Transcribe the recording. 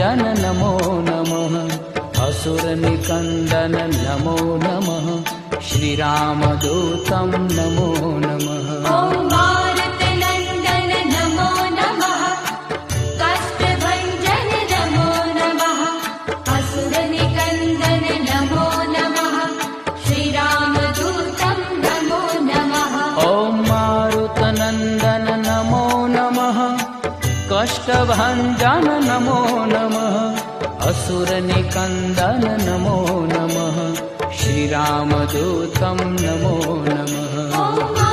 भञ्जन नमो नमः असुरनिकन्दन नमो नमः श्रीरामदूतं नमो नमः ॐ मारुतनन्दन नमो नमः कष्टभञ्जन नमो नमः असुरनिकन्दन नमो नमः श्रीरामदूतं नमो नमः ॐ मारुतनन्दन नमो नमः कष्टभञ्जन नमो नमः असुरनिकन्दन नमो नमः श्रीरामदूतं नमो नमः।